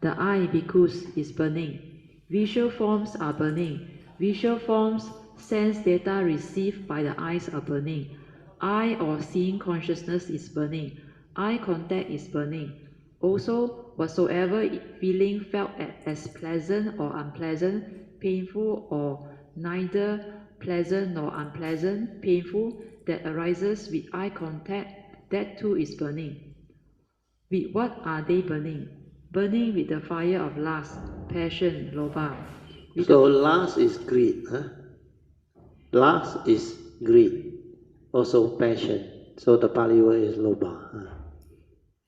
The eye, bhikkhus, is burning. Visual forms are burning. Visual forms, sense data received by the eyes are burning. Eye or seeing consciousness is burning. Eye contact is burning. Also, whatsoever feeling felt as pleasant or unpleasant, painful or neither pleasant nor unpleasant, painful, that arises with eye contact, that too is burning. With what are they burning? Burning with the fire of lust, passion, lobha. So lust is greed. Huh? Lust is greed. Also passion. So the Pali word is lobha. Huh?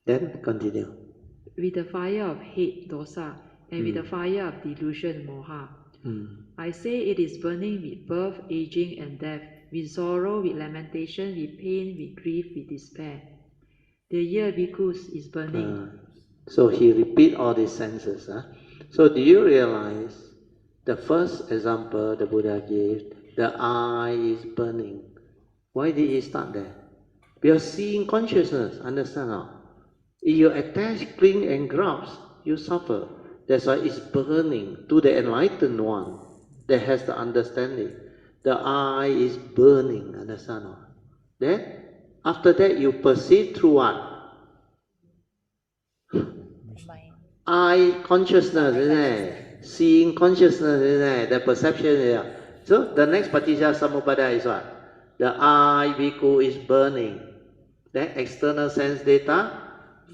Then continue. With the fire of hate, dosa, and with the fire of delusion, moha. I say it is burning with birth, aging, and death, with sorrow, with lamentation, with pain, with grief, with despair. The ear, bhikkhus, is burning. So he repeat all these senses. Huh? So do you realize the first example the Buddha gave, the eye is burning. Why did he start there? Because seeing consciousness, understand now? If you attach, cling and grasp, you suffer. That's why it's burning to the enlightened one that has the understanding. The eye is burning, understand now? Then, after that you perceive through what? Eye consciousness, isn't it? Seeing consciousness, isn't it? The perception, is So the next paticca samuppada is what? The eye, bhikkhu, is burning. Then external sense data,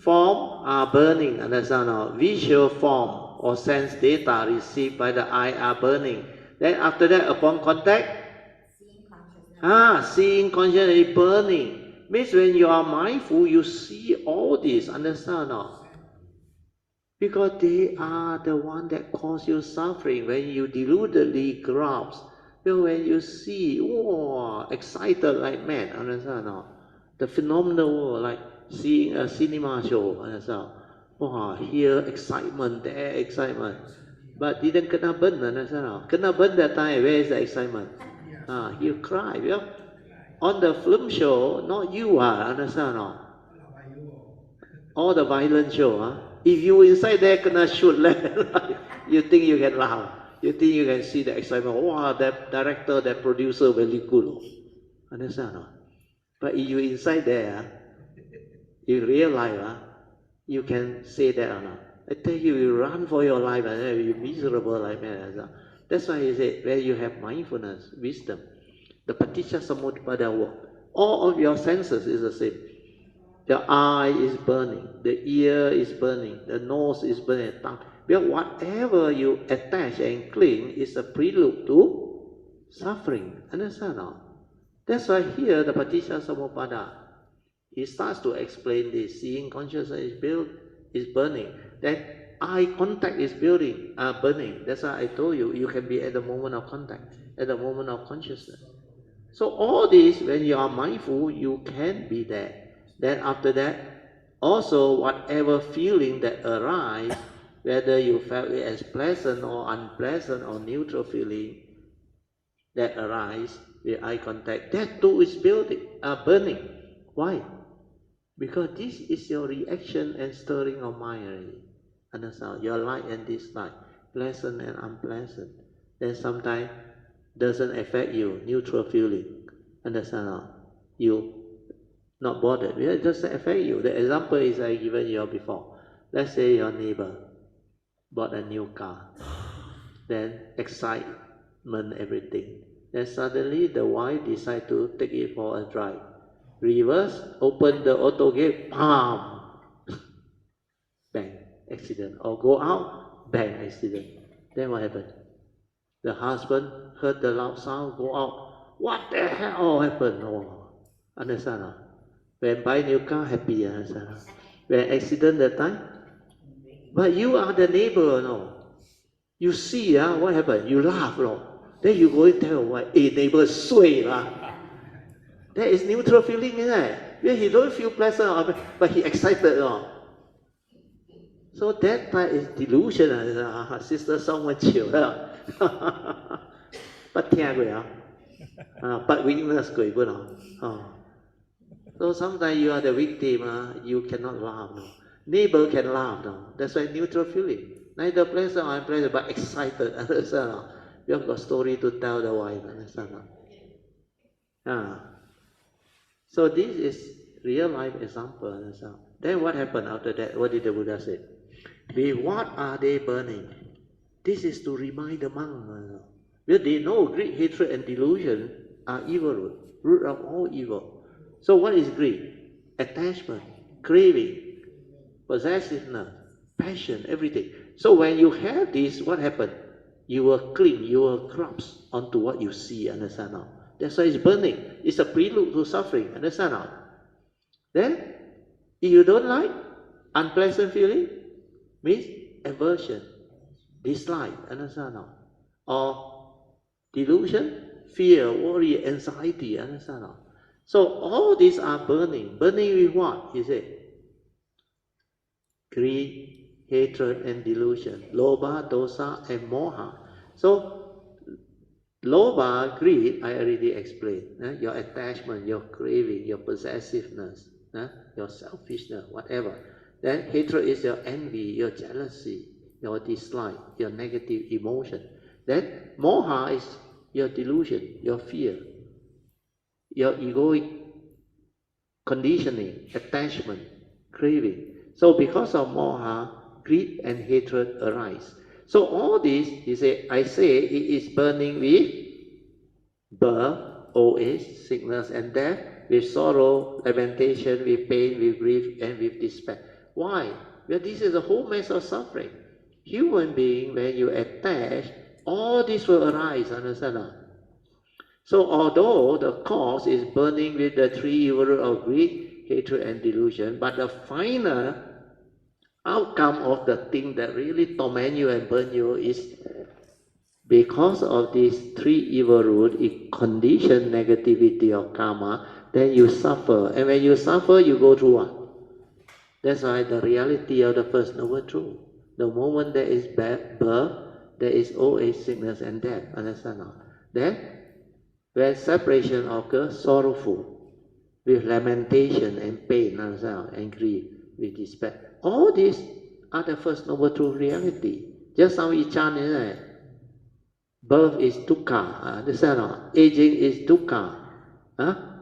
form are burning, understand now? Visual form or sense data received by the eye are burning. Then after that, upon contact, seeing consciousness is burning. Means when you are mindful, you see all this, understand now? Because they are the one that cause you suffering when you deludedly grasp. When you see, excited like mad, understand now? The phenomenal world, like seeing a cinema show, understand? Here excitement, there excitement. But didn't kena burn, understand now? Kena burn that time, where is the excitement? You cry, On the film show, not you understand now? All the violent show, If you inside there kena shoot, you think you can laugh. You think you can see the excitement. Wow, that director, that producer, very good. Understand? But if you inside there, you realize, you can say that or not. I tell you, you run for your life, and you're miserable like that. That's why he said, where you have mindfulness, wisdom, the paticca samuppada work. All of your senses is the same. The eye is burning, the ear is burning, the nose is burning, the tongue. Because whatever you attach and cling is a prelude to suffering. Understand now? That's why here the paticca samuppada, he starts to explain this. Seeing consciousness is burning. Then eye contact is burning. That's why I told you, you can be at the moment of contact, at the moment of consciousness. So all this, when you are mindful, you can be there. Then after that, also whatever feeling that arises, whether you felt it as pleasant or unpleasant or neutral feeling that arises with eye contact, that too is burning. Why? Because this is your reaction and stirring of mind already. Understand? Your like and dislike, pleasant and unpleasant. Then sometimes doesn't affect you, neutral feeling. Understand? You not bothered. It doesn't affect you. The example is I given you before. Let's say your neighbor bought a new car. Then excitement, everything. Then suddenly the wife decide to take it for a drive. Reverse, open the auto gate, bam! Bang, accident. Or go out, bang, accident. Then what happened? The husband heard the loud sound, go out. What the hell happened? Understand? When buy new car, happy, understand? When accident that time, but you are the neighbor, You see, what happened? You laugh, Then you go and tell what? Hey, neighbor, sway, That is neutral feeling, isn't it? Yeah, he don't feel pleasant, but he excited, So that part is delusion, sister, someone chill, But but weakness, So sometimes you are the victim, you cannot laugh. Neighbor can laugh, no? That's why neutral feeling. Neither pleasant or unpleasant, but excited. Understand? No? You have got story to tell the wife. Understand? No? So this is real life example. Understand? Then what happened after that? What did the Buddha say? With what are they burning? This is to remind the monk. Well, they know greed, hatred, and delusion are evil root of all evil. So what is greed? Attachment, craving, possessiveness, passion, everything. So when you have this, what happened? You will cling, you will grasp onto what you see, understand now? That's why it's burning. It's a prelude to suffering, understand now? Then, if you don't like unpleasant feeling, means aversion, dislike, understand now? Or delusion, fear, worry, anxiety, understand now? So all these are burning. Burning with what? He said, greed, hatred, and delusion. Lobha, dosa, and moha. So, lobha, greed, I already explained. Your attachment, your craving, your possessiveness, your selfishness, whatever. Then hatred is your envy, your jealousy, your dislike, your negative emotion. Then moha is your delusion, your fear, your egoic conditioning, attachment, craving. So because of moha, greed and hatred arise. So all this, he said, I say it is burning with birth, old age, sickness and death, with sorrow, lamentation, with pain, with grief, and with despair. Why? Well, this is a whole mess of suffering. Human being, when you attach, all this will arise, understand? So although the cause is burning with the three evil roots of greed, hatred, and delusion, but the final outcome of the thing that really torment you and burn you is because of these three evil roots, it condition negativity of karma, then you suffer. And when you suffer, you go through what? That's why the reality of the First Noble Truth. The moment there is birth, there is old age, sickness, and death. Understand now? Then, when separation occurs, sorrowful, with lamentation and pain, and grief, with despair. All these are the First Noble Truth reality. Just how we chant, isn't it? Birth is dukkha, understand not? Aging is dukkha.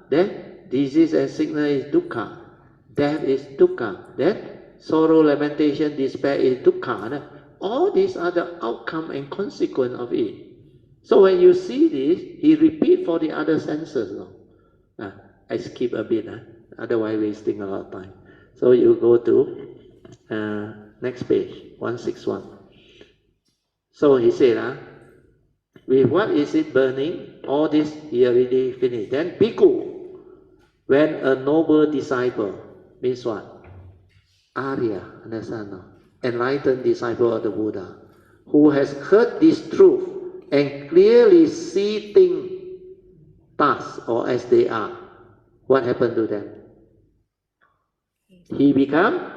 Then disease and sickness is dukkha. Death is dukkha. Then sorrow, lamentation, despair is dukkha. All these are the outcome and consequence of it. So when you see this, he repeat for the other senses. No? I skip a bit, otherwise wasting a lot of time. So you go to next page, 161. So he said, with what is it burning? All this he already finished. Then bhikkhu, when a noble disciple, means what? Arya, understand now? Enlightened disciple of the Buddha, who has heard this truth and clearly see things thus or as they are, what happened to them? He become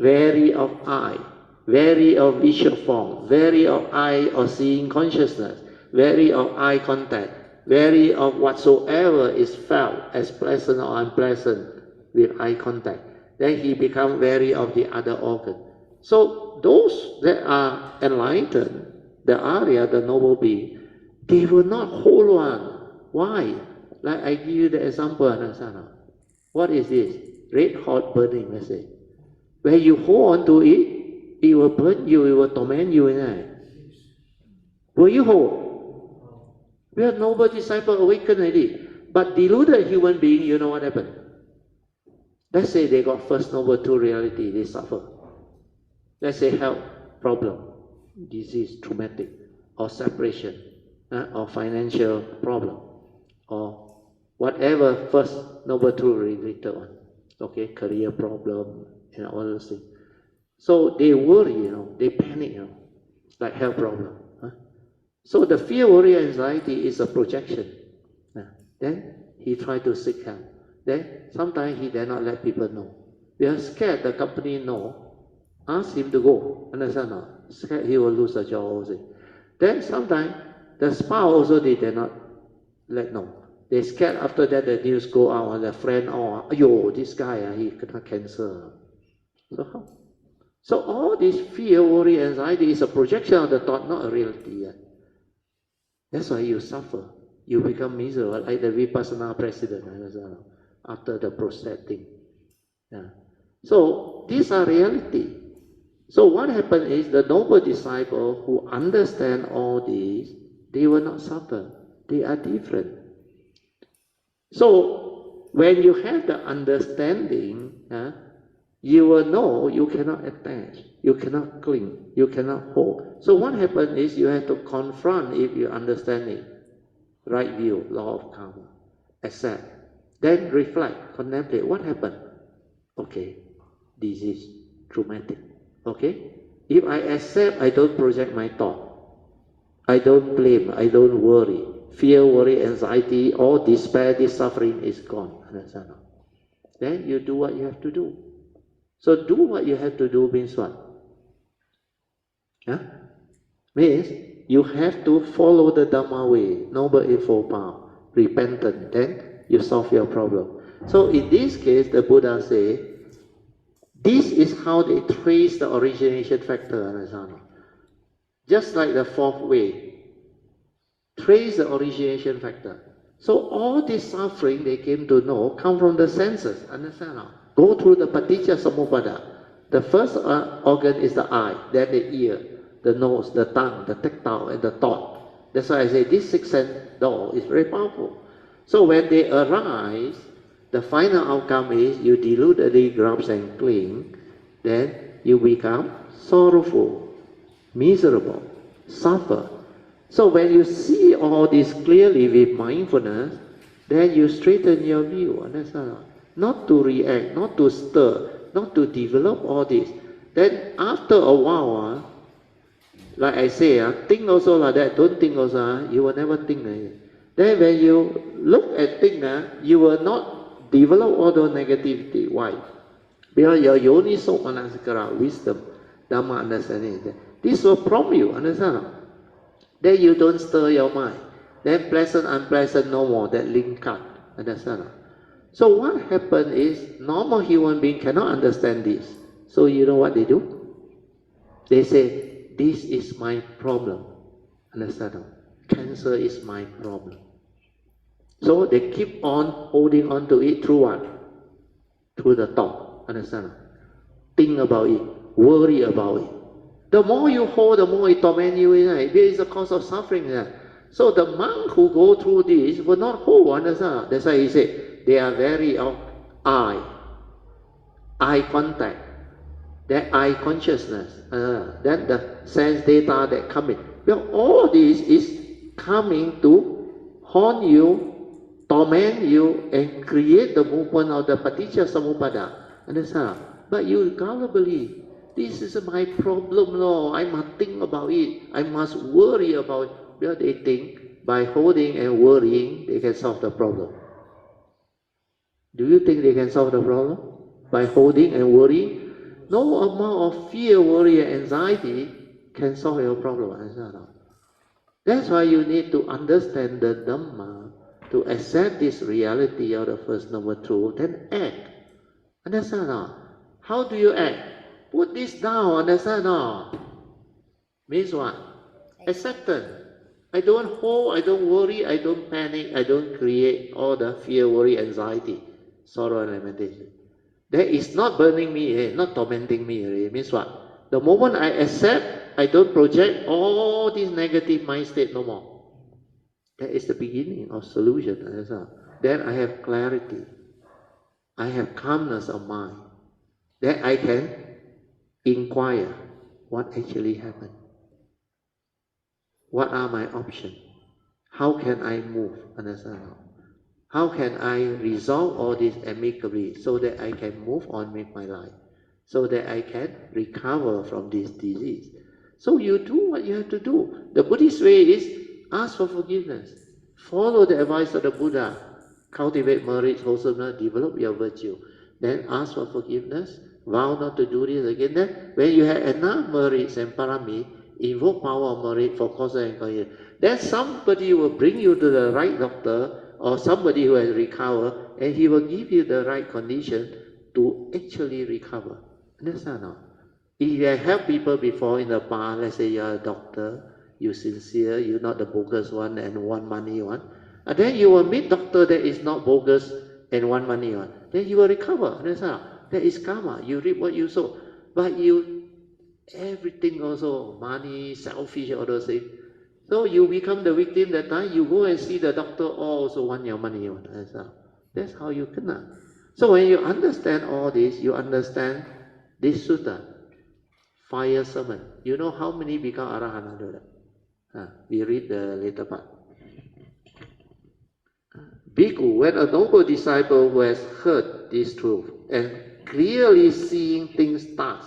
wary of eye, wary of visual form, wary of eye or seeing consciousness, wary of eye contact, wary of whatsoever is felt as pleasant or unpleasant with eye contact. Then he become wary of the other organ. So those that are enlightened, the Arya, the noble being, they will not hold on. Why? Like I give you the example, Anasana. What is this? Red hot burning, let's say. When you hold on to it, it will burn you, it will torment you. Will you hold? We are noble disciple awakened already. But deluded human being, you know what happened? Let's say they got first noble truth reality, they suffer. Let's say health problem, disease, traumatic, or separation, or financial problem, or whatever first noble truth related one. Okay, career problem, all those things. So they worry, they panic, like health problem. So the fear, worry, anxiety is a projection. Then he tried to seek help. Then sometimes he dare not let people know. We are scared the company know. Ask him to go. Understand not? Scared he will lose a job also. Then sometimes the spouse also they dare not let know. They scared after that the news go out, the friend, this guy, he got cancer. So how? So all this fear, worry, anxiety is a projection of the thought, not a reality yet. That's why you suffer. You become miserable, like the Vipassana president after the prostate thing. Yeah. So these are reality. So what happened is the noble disciple who understand all this, they will not suffer. They are different. So when you have the understanding, you will know you cannot attach, you cannot cling, you cannot hold. So what happens is you have to confront if you understand it. Right view, law of karma. Accept. Then reflect, contemplate. What happened? Okay, this is traumatic. Okay? If I accept, I don't project my thought. I don't blame, I don't worry. Fear, worry, anxiety, all despair, this suffering is gone. Understand? Then you do what you have to do. So do what you have to do means what? Means you have to follow the Dhamma way, Noble Eightfold Path, repentant, then you solve your problem. So in this case, the Buddha say, this is how they trace the origination factor, understand? Just like the fourth way, trace the origination factor. So all this suffering they came to know come from the senses, understand? Go through the paticca samuppada. The first organ is the eye, then the ear, the nose, the tongue, the tactile, and the thought. That's why I say this sixth sense door is very powerful. So when they arise, the final outcome is you deludedly grasp and cling, then you become sorrowful, miserable, suffer. So when you see all this clearly with mindfulness, then you straighten your view, understand? Not to react, not to stir, not to develop all this. Then after a while, like I say, think also like that, don't think also, you will never think. Then when you look at things, you will not develop all the negativity. Why? Because your yoniso manasikara, wisdom, dhamma understanding, this will prompt you, understand? Then you don't stir your mind. Then pleasant, unpleasant, no more, that link cut, understand? So what happened is, normal human being cannot understand this. So you know what they do? They say, this is my problem. Understand? Cancer is my problem. So they keep on holding on to it through what? Through the thought. Understand? Think about it. Worry about it. The more you hold, the more it torment you. There is a cause of suffering. So the monk who go through this will not hold. Understand? That's why he said, they are very of eye contact, that eye consciousness, then the sense data that come in. Well, all this is coming to haunt you, torment you, and create the movement of the paticca samuppada. Understand? But you gullibly, this is my problem, Lord. I must think about it. I must worry about it. Well, they think by holding and worrying, they can solve the problem. Do you think they can solve the problem? By holding and worrying? No amount of fear, worry, and anxiety can solve your problem. That's why you need to understand the Dhamma, to accept this reality of the First Noble Truth, then act. Understand? How do you act? Put this down, understand? Means what? Acceptance. I don't hold, I don't worry, I don't panic, I don't create all the fear, worry, anxiety, sorrow, and lamentation. That is not burning me, not tormenting me. It means what? The moment I accept, I don't project all this negative mind state no more. That is the beginning of solution. Then I have clarity. I have calmness of mind. Then I can inquire what actually happened. What are my options? How can I move? Understand? How can I resolve all this amicably so that I can move on with my life? So that I can recover from this disease. So you do what you have to do. The Buddhist way is ask for forgiveness. Follow the advice of the Buddha. Cultivate merit, wholesomeness, develop your virtue. Then ask for forgiveness. Vow not to do this again. Then when you have enough merits and parami, invoke power of merit for cause and condition. Then somebody will bring you to the right doctor or somebody who has recovered, and he will give you the right condition to actually recover. Understand now? If you have helped people before in the past, let's say you're a doctor, you're sincere, you're not the bogus one and want money one, and then you will meet doctor that is not bogus and want money one, then you will recover. That is karma. You reap what you sow. But you, everything also, money, selfish, all those things. So you become the victim that time, you go and see the doctor, also want your money. That's how you kena. So when you understand all this, you understand this sutta, fire sermon. You know how many become arahant under that? We read the later part. Bhikkhu, when a noble disciple who has heard this truth and clearly seeing things thus,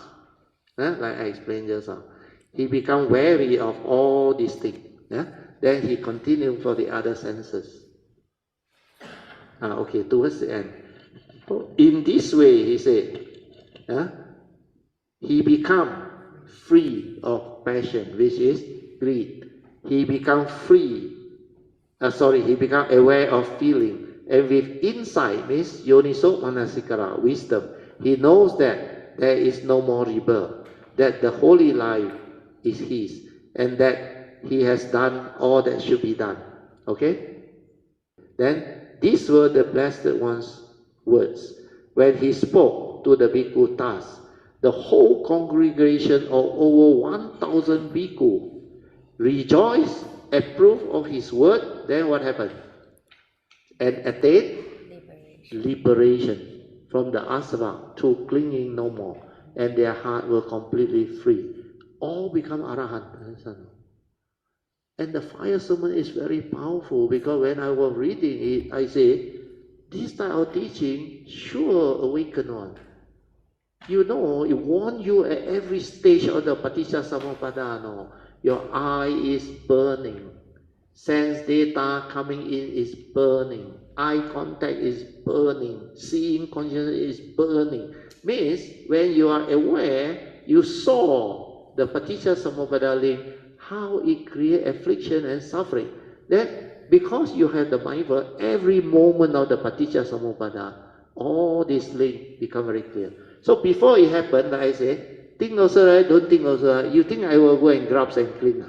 like I explained just now, he become wary of all these things. Then he continued for the other senses. Okay, towards the end. In this way, he said, he become free of passion, which is greed. He become free. He become aware of feeling. And with insight, means yoniso manasikara, wisdom, he knows that there is no more rebirth, that the holy life is his, and that he has done all that should be done. Okay? Then, these were the Blessed One's words. When he spoke to the bhikkhu thus, the whole congregation of over 1,000 bhikkhu rejoiced, approved of his word. Then what happened? And attained liberation from the asava to clinging no more, and their heart were completely free. All become arahant. And the fire sermon is very powerful, because when I was reading it, I say, this type of teaching sure awaken one. You know, it warns you at every stage of the paticca samuppada. No? Your eye is burning. Sense data coming in is burning. Eye contact is burning. Seeing consciousness is burning. Means, when you are aware, you saw the paticca samuppada link, how it creates affliction and suffering. Then, because you have the mindful, every moment of the paticca samuppada, all these links become very clear. So before it happened, like I say, think also, right? Don't think also. Right? You think I will go and grab and clean?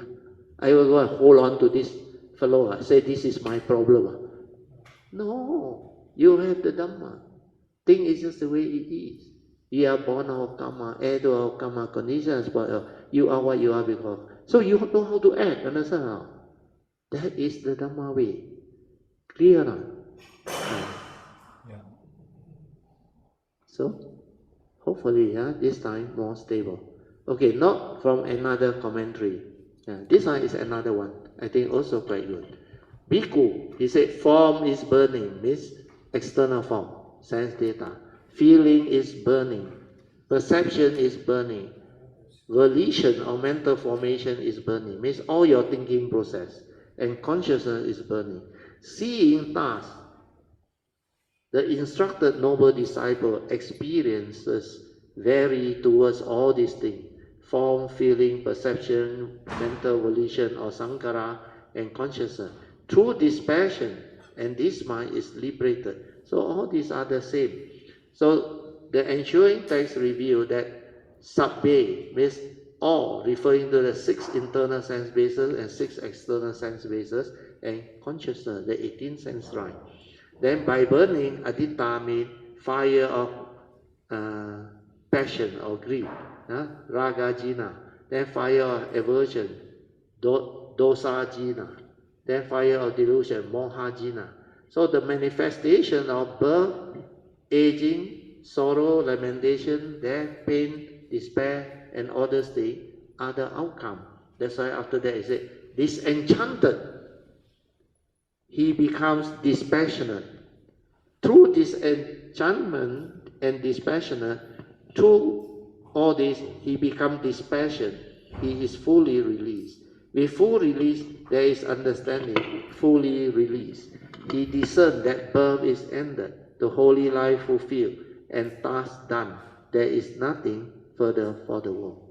I will go and hold on to this fellow. Say this is my problem. No, you have the Dhamma. Think is just the way it is. You are born of karma, heir to our karma, conditions, but you are what you are because. So you know how to act, understand how? That is the Dhamma way. Clear now? Yeah. So, hopefully, this time more stable. Okay, not from another commentary. This one is another one. I think also quite good. Bhikkhu, he said, form is burning, means external form, sense data. Feeling is burning. Perception is burning. Volition or mental formation is burning, means all your thinking process. And consciousness is burning. Seeing thus, the instructed noble disciple experiences vary towards all these things. Form, feeling, perception, mental volition or sankhara, and consciousness. Through this passion, and this mind is liberated. So all these are the same. So the ensuing text reveal that sabbe means all, referring to the 6 internal sense bases and 6 external sense bases, and consciousness, the 18 sense right. Then by burning, aditta means fire of passion or greed, raga jina. Then fire of aversion, dosa jina. Then fire of delusion, moha jina. So the manifestation of birth, aging, sorrow, lamentation, death, pain, despair, and all those things are the outcome. That's why after that he said, disenchanted, he becomes dispassionate. Through disenchantment and dispassionate, through all this, he becomes dispassionate. He is fully released. With full release, there is understanding, fully released. He discerns that birth is ended, the holy life fulfilled, and task done. There is nothing further for the world.